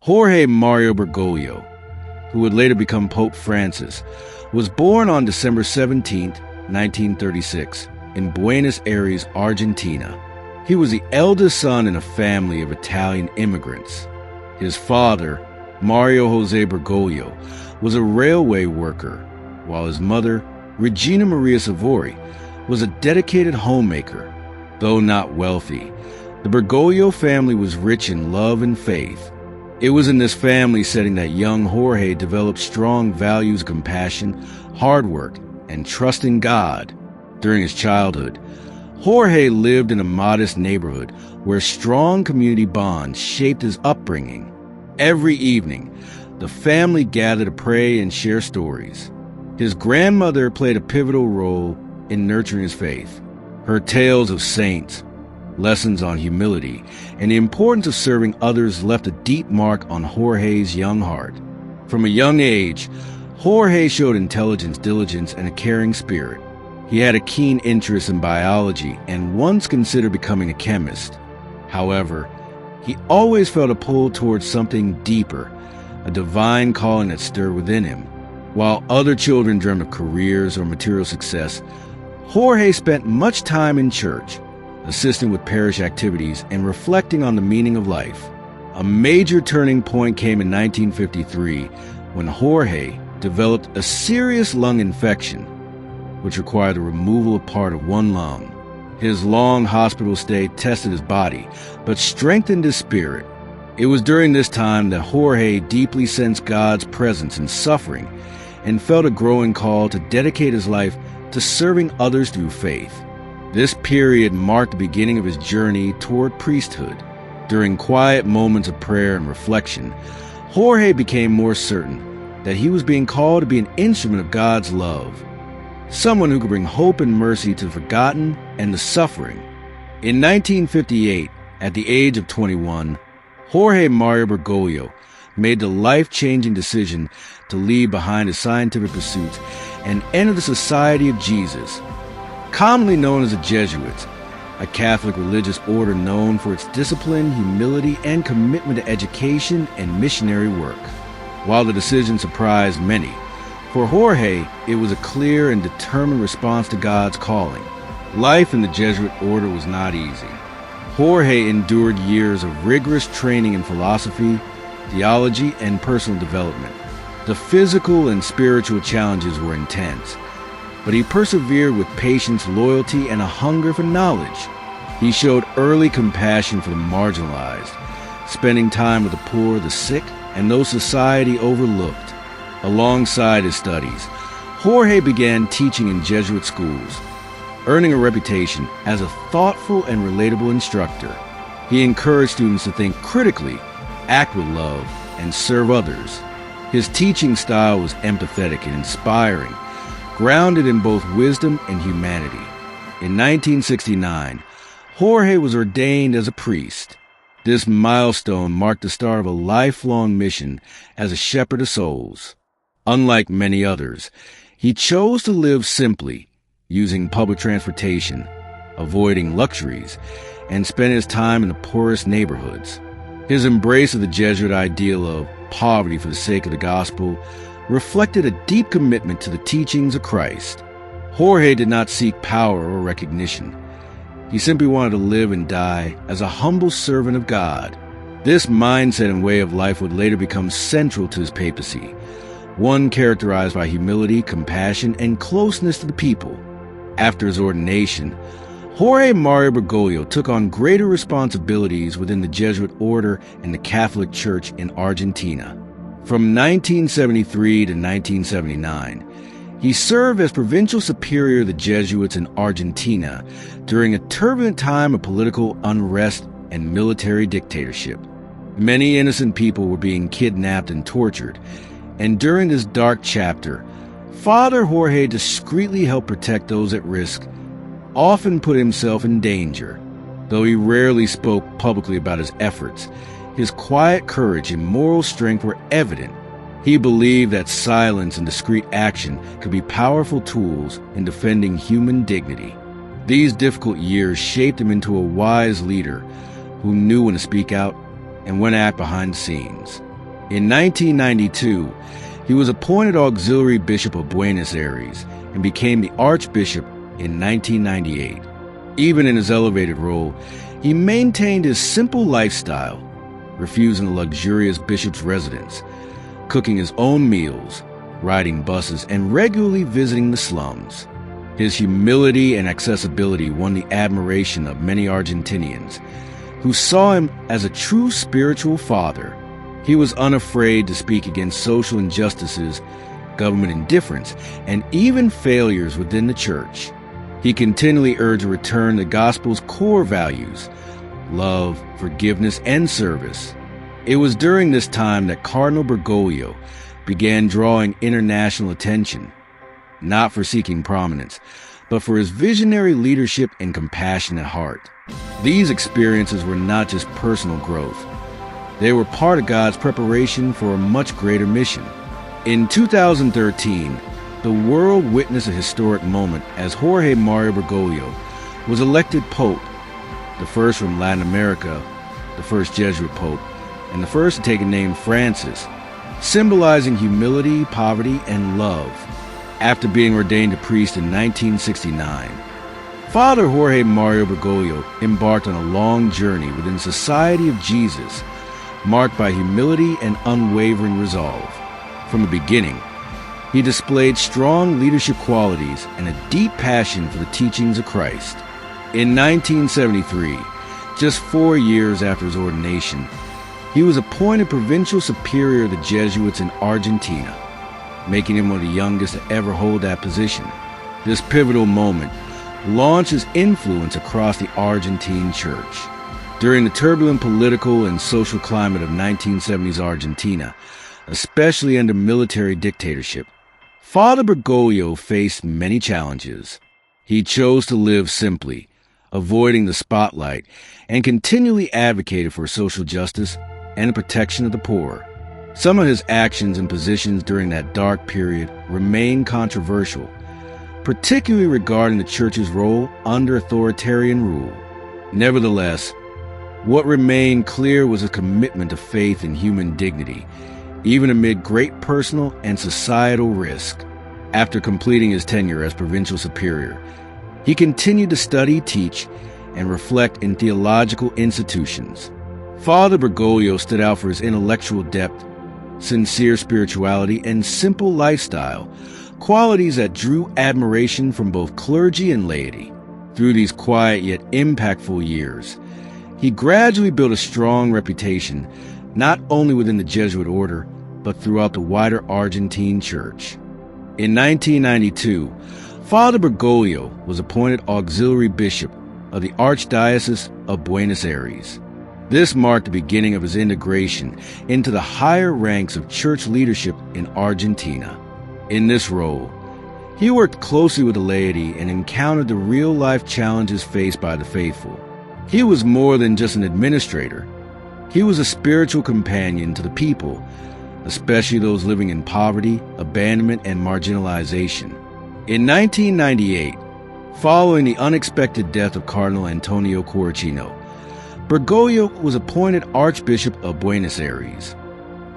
Jorge Mario Bergoglio, who would later become Pope Francis, was born on December 17, 1936, in Buenos Aires, Argentina. He was the eldest son in a family of Italian immigrants. His father, Mario Jose Bergoglio, was a railway worker, while his mother, Regina Maria Savori, was a dedicated homemaker. Though not wealthy, the Bergoglio family was rich in love and faith. It was in this family setting that young Jorge developed strong values of compassion, hard work, and trust in God. During his childhood, Jorge lived in a modest neighborhood where strong community bonds shaped his upbringing. Every evening, the family gathered to pray and share stories. His grandmother played a pivotal role in nurturing his faith. Her tales of saints, lessons on humility, and the importance of serving others left a deep mark on Jorge's young heart. From a young age, Jorge showed intelligence, diligence, and a caring spirit. He had a keen interest in biology and once considered becoming a chemist. However, he always felt a pull towards something deeper, a divine calling that stirred within him. While other children dreamed of careers or material success, Jorge spent much time in church, assisting with parish activities and reflecting on the meaning of life. A major turning point came in 1953 when Jorge developed a serious lung infection, which required the removal of part of one lung. His long hospital stay tested his body, but strengthened his spirit. It was during this time that Jorge deeply sensed God's presence in suffering and felt a growing call to dedicate his life to serving others through faith. This period marked the beginning of his journey toward priesthood. During quiet moments of prayer and reflection, Jorge became more certain that he was being called to be an instrument of God's love, someone who could bring hope and mercy to the forgotten and the suffering. In 1958, at the age of 21, Jorge Mario Bergoglio made the life-changing decision to leave behind his scientific pursuits and enter the Society of Jesus, commonly known as the Jesuits, a Catholic religious order known for its discipline, humility, and commitment to education and missionary work. While the decision surprised many, for Jorge, it was a clear and determined response to God's calling. Life in the Jesuit order was not easy. Jorge endured years of rigorous training in philosophy, theology, and personal development. The physical and spiritual challenges were intense, but he persevered with patience, loyalty, and a hunger for knowledge. He showed early compassion for the marginalized, spending time with the poor, the sick, and those society overlooked. Alongside his studies, Jorge began teaching in Jesuit schools, earning a reputation as a thoughtful and relatable instructor. He encouraged students to think critically, act with love, and serve others. His teaching style was empathetic and inspiring, grounded in both wisdom and humanity. In 1969, Jorge was ordained as a priest. This milestone marked the start of a lifelong mission as a shepherd of souls. Unlike many others, he chose to live simply, using public transportation, avoiding luxuries, and spent his time in the poorest neighborhoods. His embrace of the Jesuit ideal of poverty for the sake of the gospel reflected a deep commitment to the teachings of Christ. Jorge did not seek power or recognition. He simply wanted to live and die as a humble servant of God. This mindset and way of life would later become central to his papacy, one characterized by humility, compassion, and closeness to the people. After his ordination, Jorge Mario Bergoglio took on greater responsibilities within the Jesuit order and the Catholic Church in Argentina. From 1973 to 1979, he served as provincial superior of the Jesuits in Argentina during a turbulent time of political unrest and military dictatorship. Many innocent people were being kidnapped and tortured, and during this dark chapter, Father Jorge discreetly helped protect those at risk, often put himself in danger. Though he rarely spoke publicly about his efforts, his quiet courage and moral strength were evident. He believed that silence and discreet action could be powerful tools in defending human dignity. These difficult years shaped him into a wise leader who knew when to speak out and when to act behind the scenes. In 1992, he was appointed auxiliary bishop of Buenos Aires and became the Archbishop in 1998. Even in his elevated role, he maintained his simple lifestyle, refusing a luxurious bishop's residence, cooking his own meals, riding buses, and regularly visiting the slums. His humility and accessibility won the admiration of many Argentinians, who saw him as a true spiritual father. He was unafraid to speak against social injustices, government indifference, and even failures within the church. He continually urged a return to the gospel's core values: love, forgiveness, and service. It was during this time that Cardinal Bergoglio began drawing international attention, not for seeking prominence, but for his visionary leadership and compassionate heart. These experiences were not just personal growth. They were part of God's preparation for a much greater mission. In 2013, the world witnessed a historic moment as Jorge Mario Bergoglio was elected Pope, the first from Latin America, the first Jesuit Pope, and the first to take a name Francis, symbolizing humility, poverty, and love. After being ordained a priest in 1969, Father Jorge Mario Bergoglio embarked on a long journey within the Society of Jesus, marked by humility and unwavering resolve. From the beginning, he displayed strong leadership qualities and a deep passion for the teachings of Christ. In 1973, just 4 years after his ordination, he was appointed provincial superior of the Jesuits in Argentina, making him one of the youngest to ever hold that position. This pivotal moment launched his influence across the Argentine church. During the turbulent political and social climate of 1970s Argentina, especially under military dictatorship, Father Bergoglio faced many challenges. He chose to live simply, avoiding the spotlight, and continually advocated for social justice and the protection of the poor. Some of his actions and positions during that dark period remain controversial, particularly regarding the church's role under authoritarian rule. Nevertheless, what remained clear was a commitment to faith and human dignity, even amid great personal and societal risk. After completing his tenure as provincial superior, he continued to study, teach, and reflect in theological institutions. Father Bergoglio stood out for his intellectual depth, sincere spirituality, and simple lifestyle, qualities that drew admiration from both clergy and laity. Through these quiet yet impactful years, he gradually built a strong reputation, not only within the Jesuit order, but throughout the wider Argentine church. In 1992, Father Bergoglio was appointed auxiliary bishop of the Archdiocese of Buenos Aires. This marked the beginning of his integration into the higher ranks of church leadership in Argentina. In this role, he worked closely with the laity and encountered the real-life challenges faced by the faithful. He was more than just an administrator. He was a spiritual companion to the people, especially those living in poverty, abandonment, and marginalization. In 1998, following the unexpected death of Cardinal Antonio Corachino, Bergoglio was appointed Archbishop of Buenos Aires,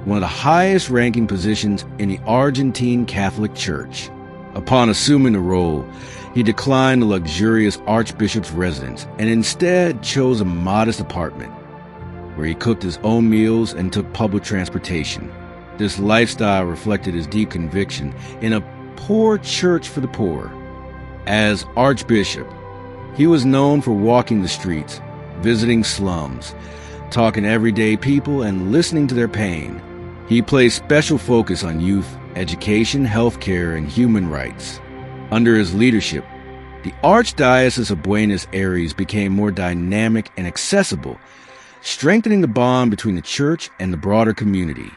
one of the highest-ranking positions in the Argentine Catholic Church. Upon assuming the role, he declined the luxurious archbishop's residence and instead chose a modest apartment, where he cooked his own meals and took public transportation. This lifestyle reflected his deep conviction in a poor church for the poor. As Archbishop, he was known for walking the streets, visiting slums, talking to everyday people, and listening to their pain. He placed special focus on youth, education, healthcare, and human rights. Under his leadership, the Archdiocese of Buenos Aires became more dynamic and accessible, strengthening the bond between the church and the broader community.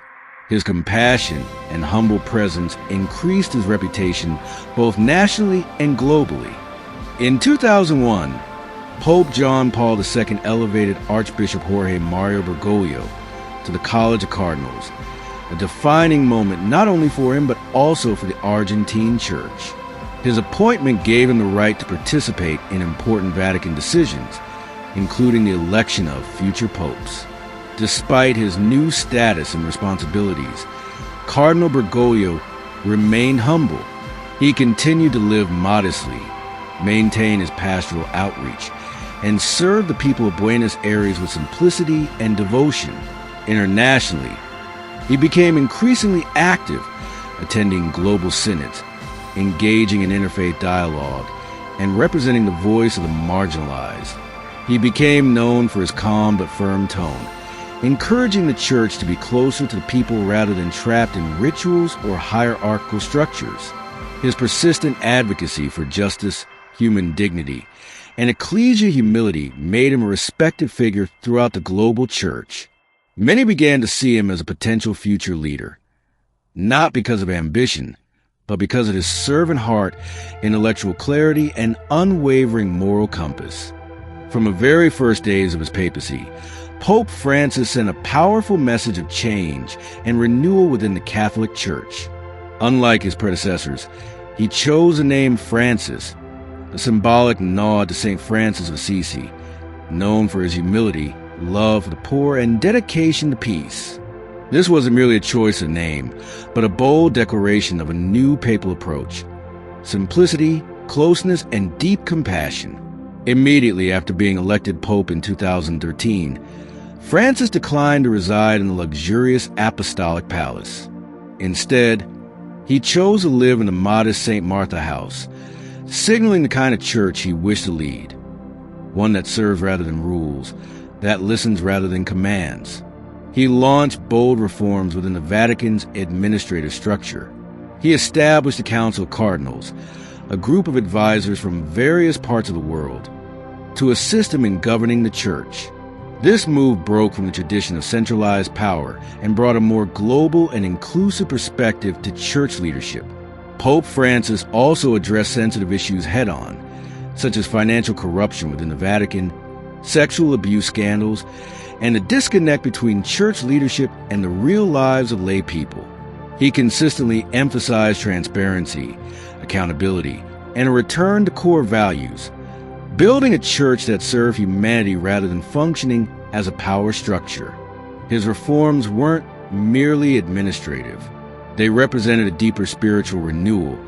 His compassion and humble presence increased his reputation both nationally and globally. In 2001, Pope John Paul II elevated Archbishop Jorge Mario Bergoglio to the College of Cardinals, a defining moment not only for him but also for the Argentine Church. His appointment gave him the right to participate in important Vatican decisions, including the election of future popes. Despite his new status and responsibilities, Cardinal Bergoglio remained humble. He continued to live modestly, maintain his pastoral outreach, and serve the people of Buenos Aires with simplicity and devotion. Internationally, he became increasingly active, attending global synods, engaging in interfaith dialogue, and representing the voice of the marginalized. He became known for his calm but firm tone, encouraging the church to be closer to the people rather than trapped in rituals or hierarchical structures. His persistent advocacy for justice, human dignity, and ecclesial humility made him a respected figure throughout the global church. Many began to see him as a potential future leader, not because of ambition, but because of his servant heart, intellectual clarity, and unwavering moral compass. From the very first days of his papacy, Pope Francis sent a powerful message of change and renewal within the Catholic Church. Unlike his predecessors, he chose the name Francis, a symbolic nod to St. Francis of Assisi, known for his humility, love for the poor, and dedication to peace. This wasn't merely a choice of name, but a bold declaration of a new papal approach: simplicity, closeness, and deep compassion. Immediately after being elected Pope in 2013, Francis declined to reside in the luxurious apostolic palace. Instead, he chose to live in the modest St. Martha house, signaling the kind of church he wished to lead: one that serves rather than rules, that listens rather than commands. He launched bold reforms within the Vatican's administrative structure. He established the Council of Cardinals, a group of advisors from various parts of the world, to assist him in governing the church. This move broke from the tradition of centralized power and brought a more global and inclusive perspective to church leadership. Pope Francis also addressed sensitive issues head-on, such as financial corruption within the Vatican, sexual abuse scandals, and the disconnect between church leadership and the real lives of lay people. He consistently emphasized transparency, accountability, and a return to core values, building a church that served humanity rather than functioning as a power structure. His reforms weren't merely administrative. They represented a deeper spiritual renewal,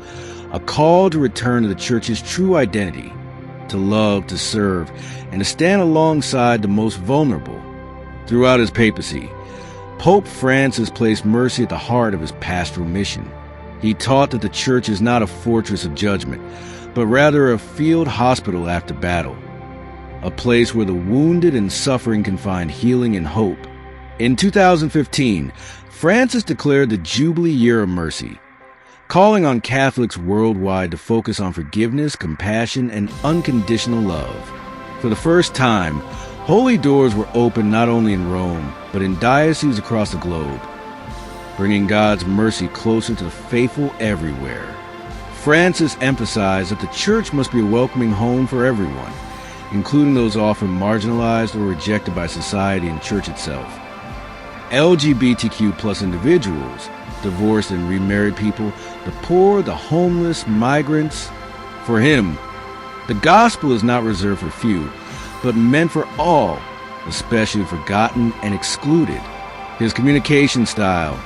a call to return to the church's true identity, to love, to serve, and to stand alongside the most vulnerable. Throughout his papacy, Pope Francis placed mercy at the heart of his pastoral mission. He taught that the church is not a fortress of judgment, but rather a field hospital after battle, a place where the wounded and suffering can find healing and hope. In 2015, Francis declared the Jubilee Year of Mercy, calling on Catholics worldwide to focus on forgiveness, compassion, and unconditional love. For the first time, holy doors were opened not only in Rome, but in dioceses across the globe, bringing God's mercy closer to the faithful everywhere. Francis emphasized that the church must be a welcoming home for everyone, including those often marginalized or rejected by society and church itself. LGBTQ plus individuals, divorced and remarried people, the poor, the homeless, migrants. For him, the gospel is not reserved for few, but meant for all, especially forgotten and excluded. His communication style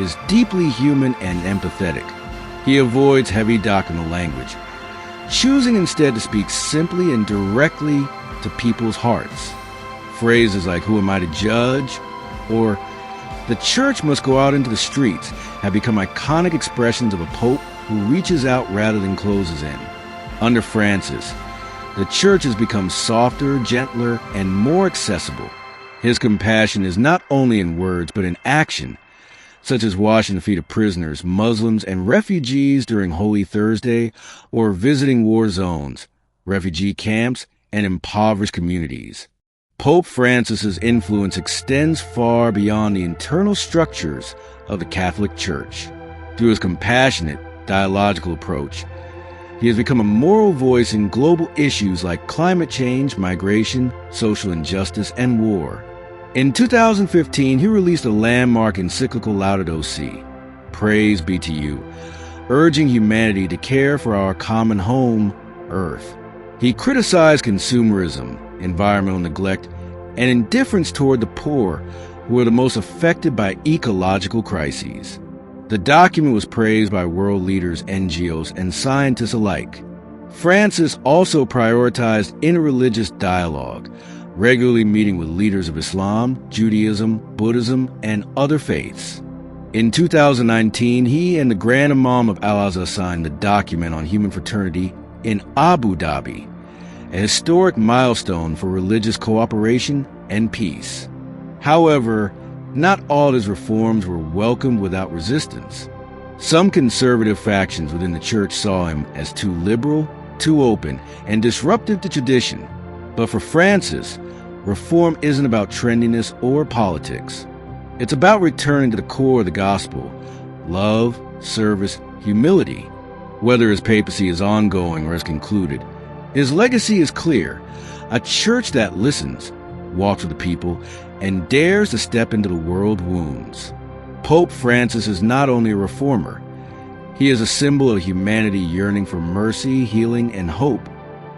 is deeply human and empathetic. He avoids heavy doctrinal language, choosing instead to speak simply and directly to people's hearts. Phrases like, "Who am I to judge?" or "The church must go out into the streets" have become iconic expressions of a pope who reaches out rather than closes in. Under Francis, the church has become softer, gentler, and more accessible. His compassion is not only in words, but in action, such as washing the feet of prisoners, Muslims, and refugees during Holy Thursday, or visiting war zones, refugee camps, and impoverished communities. Pope Francis's influence extends far beyond the internal structures of the Catholic Church. Through his compassionate, dialogical approach, he has become a moral voice in global issues like climate change, migration, social injustice, and war. In 2015, he released a landmark encyclical Laudato Si, Praise Be to You, urging humanity to care for our common home, Earth. He criticized consumerism, environmental neglect, and indifference toward the poor, who are the most affected by ecological crises. The document was praised by world leaders, NGOs, and scientists alike. Francis also prioritized interreligious dialogue, regularly meeting with leaders of Islam, Judaism, Buddhism, and other faiths. In 2019, he and the Grand Imam of Al-Azhar signed the document on human fraternity in Abu Dhabi, a historic milestone for religious cooperation and peace. However, not all his reforms were welcomed without resistance. Some conservative factions within the church saw him as too liberal, too open, and disruptive to tradition. But for Francis, reform isn't about trendiness or politics. It's about returning to the core of the gospel: love, service, humility. Whether his papacy is ongoing or has concluded, his legacy is clear: a church that listens, walks with the people, and dares to step into the world wounds. Pope Francis is not only a reformer, he is a symbol of humanity yearning for mercy, healing, and hope.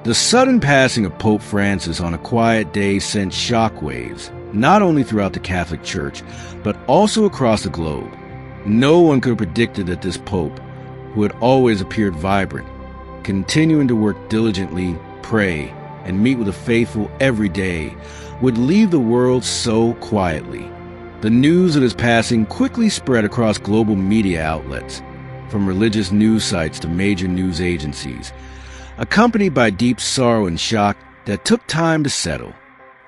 The sudden passing of Pope Francis on a quiet day sent shockwaves, not only throughout the Catholic Church, but also across the globe. No one could have predicted that this Pope, who had always appeared vibrant, continuing to work diligently, pray, and meet with the faithful every day, would leave the world so quietly. The news of his passing quickly spread across global media outlets, from religious news sites to major news agencies, accompanied by deep sorrow and shock that took time to settle.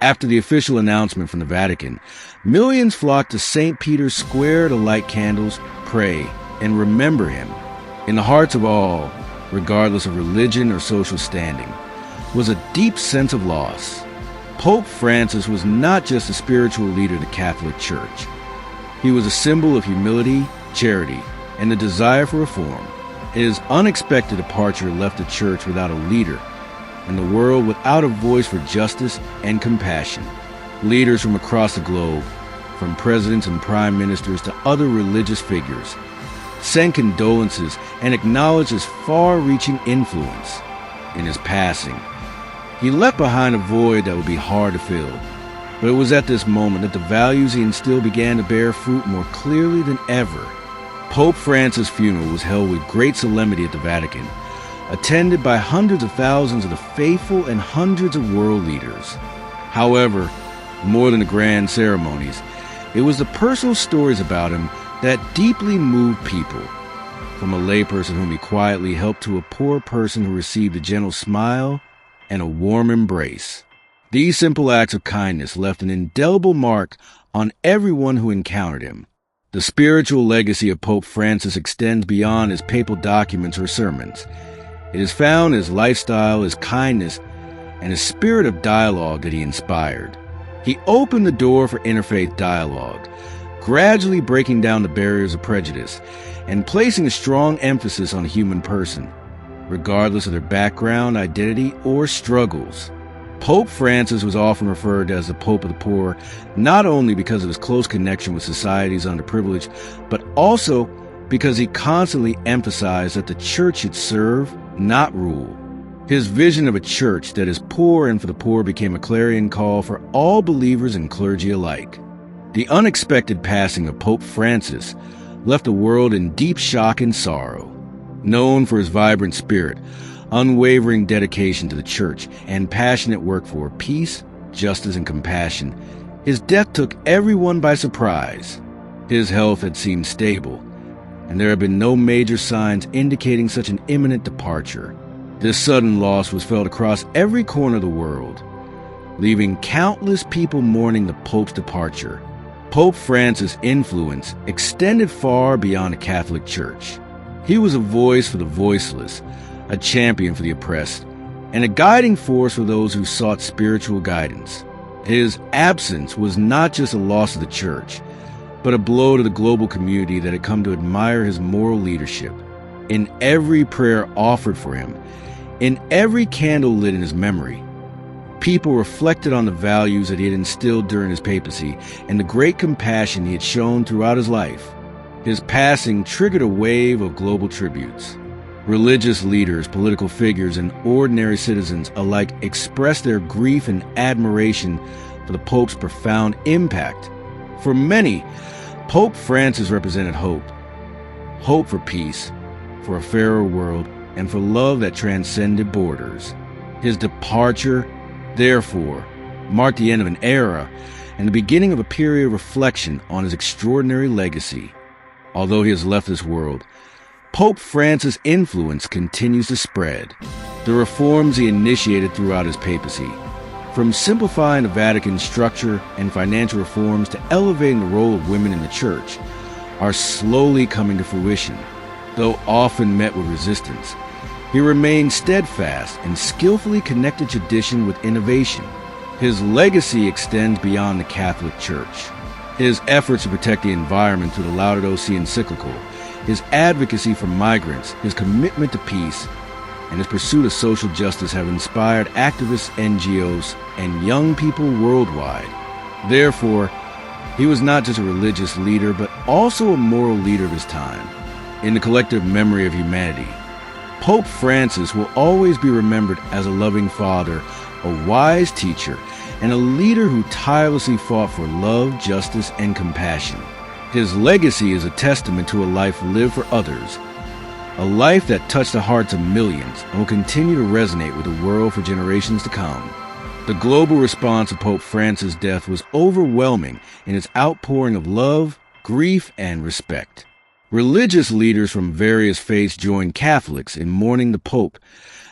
After the official announcement from the Vatican, millions flocked to St. Peter's Square to light candles, pray, and remember him. In the hearts of all, regardless of religion or social standing, was a deep sense of loss. Pope Francis was not just a spiritual leader of the Catholic Church. He was a symbol of humility, charity, and the desire for reform. His unexpected departure left the Church without a leader, and the world without a voice for justice and compassion. Leaders from across the globe, from presidents and prime ministers to other religious figures, sent condolences and acknowledged his far-reaching influence. In his passing, he left behind a void that would be hard to fill. But it was at this moment that the values he instilled began to bear fruit more clearly than ever. Pope Francis' funeral was held with great solemnity at the Vatican, attended by hundreds of thousands of the faithful and hundreds of world leaders. However, more than the grand ceremonies, it was the personal stories about him that deeply moved people. From a layperson whom he quietly helped to a poor person who received a gentle smile and a warm embrace. These simple acts of kindness left an indelible mark on everyone who encountered him. The spiritual legacy of Pope Francis extends beyond his papal documents or sermons. It is found in his lifestyle, his kindness, and his spirit of dialogue that he inspired. He opened the door for interfaith dialogue, gradually breaking down the barriers of prejudice and placing a strong emphasis on the human person, regardless of their background, identity, or struggles. Pope Francis was often referred to as the Pope of the Poor, not only because of his close connection with society's underprivileged, but also because he constantly emphasized that the church should serve, not rule. His vision of a church that is poor and for the poor became a clarion call for all believers and clergy alike. The unexpected passing of Pope Francis left the world in deep shock and sorrow. Known for his vibrant spirit, unwavering dedication to the church, and passionate work for peace, justice, and compassion, his death took everyone by surprise. His health had seemed stable, and there had been no major signs indicating such an imminent departure. This sudden loss was felt across every corner of the world, leaving countless people mourning the Pope's departure. Pope Francis' influence extended far beyond the Catholic Church. He was a voice for the voiceless, a champion for the oppressed, and a guiding force for those who sought spiritual guidance. His absence was not just a loss of the church, but a blow to the global community that had come to admire his moral leadership. In every prayer offered for him, in every candle lit in his memory, people reflected on the values that he had instilled during his papacy and the great compassion he had shown throughout his life. His passing triggered a wave of global tributes. Religious leaders, political figures, and ordinary citizens alike expressed their grief and admiration for the Pope's profound impact. For many, Pope Francis represented hope. Hope for peace, for a fairer world, and for love that transcended borders. His departure, therefore, marked the end of an era and the beginning of a period of reflection on his extraordinary legacy. Although he has left this world, Pope Francis' influence continues to spread. The reforms he initiated throughout his papacy, from simplifying the Vatican structure and financial reforms to elevating the role of women in the Church, are slowly coming to fruition. Though often met with resistance, he remained steadfast and skillfully connected tradition with innovation. His legacy extends beyond the Catholic Church. His efforts to protect the environment through the Laudato Si encyclical, his advocacy for migrants, his commitment to peace, and his pursuit of social justice have inspired activists, NGOs, and young people worldwide. Therefore, he was not just a religious leader, but also a moral leader of his time. In the collective memory of humanity, Pope Francis will always be remembered as a loving father, a wise teacher, and a leader who tirelessly fought for love, justice, and compassion. His legacy is a testament to a life lived for others, a life that touched the hearts of millions and will continue to resonate with the world for generations to come. The global response to Pope Francis' death was overwhelming in its outpouring of love, grief, and respect. Religious leaders from various faiths joined Catholics in mourning the Pope,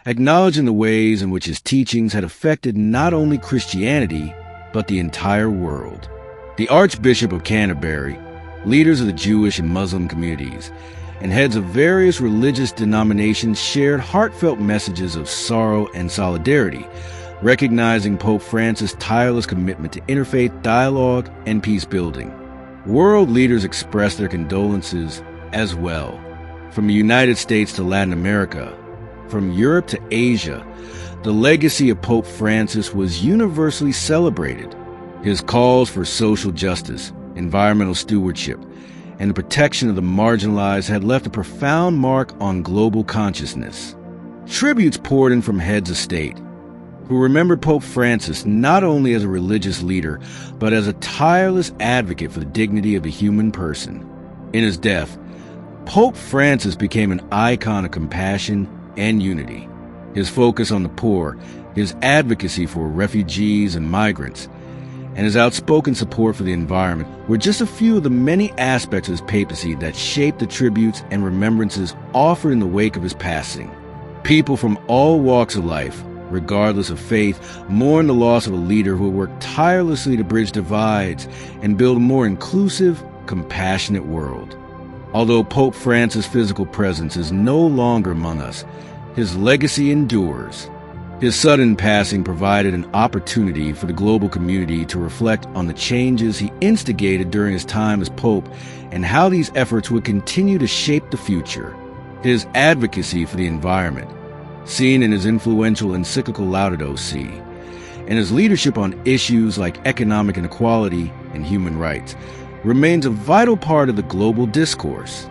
acknowledging the ways in which his teachings had affected not only Christianity, but the entire world. The Archbishop of Canterbury, leaders of the Jewish and Muslim communities, and heads of various religious denominations shared heartfelt messages of sorrow and solidarity, recognizing Pope Francis' tireless commitment to interfaith dialogue and peace-building. World leaders expressed their condolences as well. From the United States to Latin America, from Europe to Asia, the legacy of Pope Francis was universally celebrated. His calls for social justice, environmental stewardship, and the protection of the marginalized had left a profound mark on global consciousness. Tributes poured in from heads of state, who remembered Pope Francis not only as a religious leader, but as a tireless advocate for the dignity of the human person. In his death, Pope Francis became an icon of compassion and unity. His focus on the poor, his advocacy for refugees and migrants, and his outspoken support for the environment were just a few of the many aspects of his papacy that shaped the tributes and remembrances offered in the wake of his passing. People from all walks of life, regardless of faith, mourn the loss of a leader who worked tirelessly to bridge divides and build a more inclusive, compassionate world. Although Pope Francis' physical presence is no longer among us, his legacy endures. His sudden passing provided an opportunity for the global community to reflect on the changes he instigated during his time as Pope and how these efforts would continue to shape the future. His advocacy for the environment, seen in his influential encyclical Laudato Si, and his leadership on issues like economic inequality and human rights, remains a vital part of the global discourse.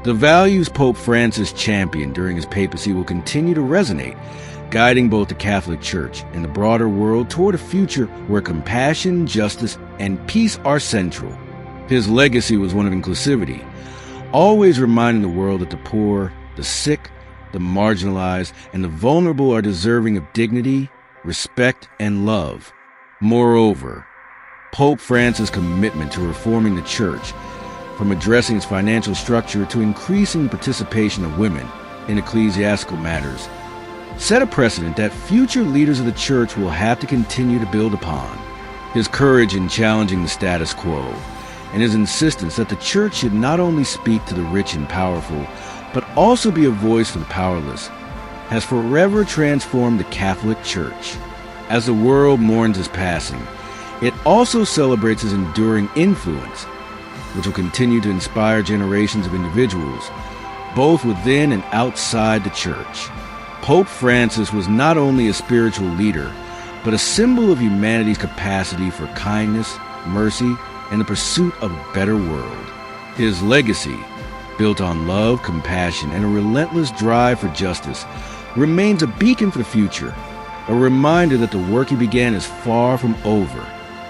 The values Pope Francis championed during his papacy will continue to resonate, guiding both the Catholic Church and the broader world toward a future where compassion, justice, and peace are central. His legacy was one of inclusivity, always reminding the world that the poor, the sick, the marginalized, and the vulnerable are deserving of dignity, respect, and love. Moreover, Pope Francis' commitment to reforming the Church, from addressing its financial structure to increasing participation of women in ecclesiastical matters, set a precedent that future leaders of the Church will have to continue to build upon. His courage in challenging the status quo, and his insistence that the Church should not only speak to the rich and powerful, but also be a voice for the powerless, has forever transformed the Catholic Church. As the world mourns his passing, it also celebrates his enduring influence, which will continue to inspire generations of individuals, both within and outside the Church. Pope Francis was not only a spiritual leader, but a symbol of humanity's capacity for kindness, mercy, and the pursuit of a better world. His legacy, built on love, compassion, and a relentless drive for justice, remains a beacon for the future, a reminder that the work he began is far from over,